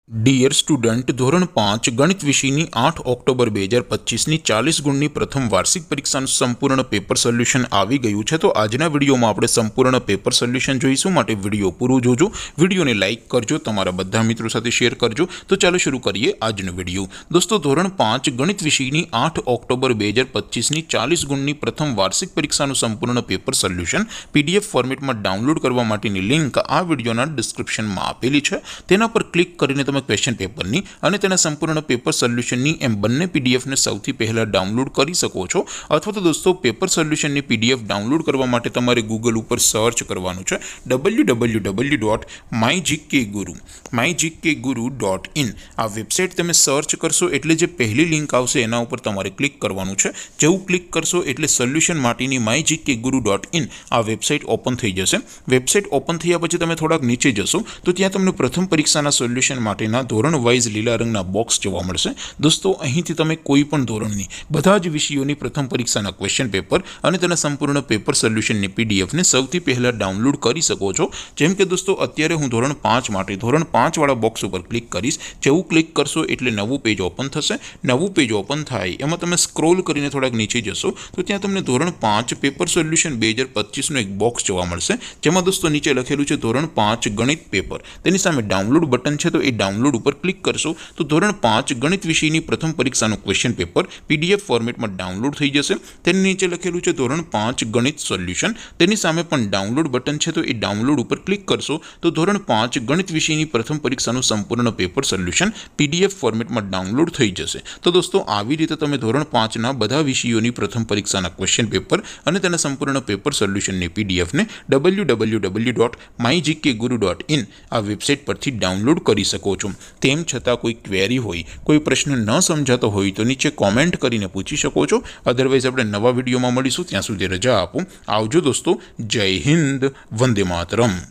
Dear student, ધોરણ 5 ગણિત વિષયની 8 ઓક્ટોબર 2025ની 40 ગુણની પ્રથમ વાર્ષિક પરીક્ષાનું સંપૂર્ણ પેપર સોલ્યુશન આવી ગયું છે। તો આજના વિડીયોમાં આપણે સંપૂર્ણ પેપર સોલ્યુશન જોઈશું, માટે વિડીયો પૂરો જોજો, વિડીયોને લાઇક કરજો, તમારા બધા મિત્રો સાથે શેર કરજો। તો ચાલો શરૂ કરીએ આજનો વિડીયો। દોસ્તો, ધોરણ 5 ગણિત વિષયની 8 ઓક્ટોબર 2025ની 40 ગુણની પ્રથમ વાર્ષિક પરીક્ષાનું સંપૂર્ણ પેપર સોલ્યુશન PDF ફોર્મેટમાં ડાઉનલોડ કરવા માટેની લિંક આ વિડીયોના ડિસ્ક્રિપ્શનમાં આપેલી છે। તેના પર ક્લિક કરીને તમે ક્વેશ્ચન પેપરની અને તેના સંપૂર્ણ પેપર સોલ્યુશનની એમ બંને પીડીએફને સૌથી પહેલા ડાઉનલોડ કરી શકો છો। અથવા તો દોસ્તો, પેપર સોલ્યુશનની પીડીએફ ડાઉનલોડ કરવા માટે તમારે ગૂગલ ઉપર સર્ચ કરવાનું છે www.mygkguru.in। આ વેબસાઇટ તમે સર્ચ કરશો એટલે જે પહેલી લિંક આવશે એના ઉપર તમારે ક્લિક કરવાનું છે। જેવું ક્લિક કરશો એટલે સોલ્યુશન માટેની mygkguru.in આ વેબસાઇટ ઓપન થઈ જશે। વેબસાઇટ ઓપન થયા પછી તમે થોડાક નીચે જશો તો ત્યાં તમને પ્રથમ પરીક્ષાના સોલ્યુશન માટે ધોરણ વાઇઝ લીલા રંગના બોક્સ જોવા મળશે। દોસ્તો, અહીંથી તમે કોઈ પણ ધોરણની બધા જ વિષયોની પ્રથમ પરીક્ષાના ક્વેશ્ચન પેપર અને તેના સંપૂર્ણ પેપર સોલ્યુશનની પીડીએફને સૌથી પહેલા ડાઉનલોડ કરી શકો છો। જેમ કે દોસ્તો, અત્યારે હું ધોરણ 5 માટે ધોરણ 5 વાળા બોક્સ ઉપર ક્લિક કરીશ। જેવું ક્લિક કરશો એટલે નવું પેજ ઓપન થશે। નવું પેજ ઓપન થાય એમાં તમે સ્ક્રોલ કરીને થોડાક નીચે જશો તો ત્યાં તમને ધોરણ 5 પેપર સોલ્યુશન 2025નું એક બોક્સ જોવા મળશે, જેમાં દોસ્તો નીચે લખેલું છે ધોરણ 5 ગણિત પેપર। તેની સામે ડાઉનલોડ બટન છે, તો એ ડાઉનલોડ ઉપર ક્લિક કરશો તો ધોરણ 5 ગણિત વિષયની પ્રથમ પરીક્ષાનું ક્વેશ્ચન પેપર PDF ફોર્મેટમાં ડાઉનલોડ થઈ જશે। તેની નીચે લખેલું છે ધોરણ 5 ગણિત સોલ્યુશન, તેની સામે પણ ડાઉનલોડ બટન છે, તો એ ડાઉનલોડ ઉપર ક્લિક કરશો તો ધોરણ 5 ગણિત વિષયની પ્રથમ પરીક્ષાનું સંપૂર્ણ પેપર સોલ્યુશન PDF ફોર્મેટમાં ડાઉનલોડ થઈ જશે। તો દોસ્તો, આવી રીતે તમે ધોરણ 5ના બધા વિષયોની પ્રથમ પરીક્ષાના ક્વેશ્ચન પેપર અને તેના સંપૂર્ણ પેપર સોલ્યુશનની પીડીએફને www.mygkguru.in આ વેબસાઇટ પરથી ડાઉનલોડ કરી શકો છો। તેમ છતાં કોઈ ક્વેરી હોય, કોઈ પ્રશ્ન ન સમજાતો હોય તો નીચે કોમેન્ટ કરીને પૂછી શકો છો। અધરવાઇઝ આપણે નવા વિડીયોમાં મળીશું, ત્યાં સુધી રજા આપો। આવજો દોસ્તો, જય હિન્દ, વંદે માતરમ।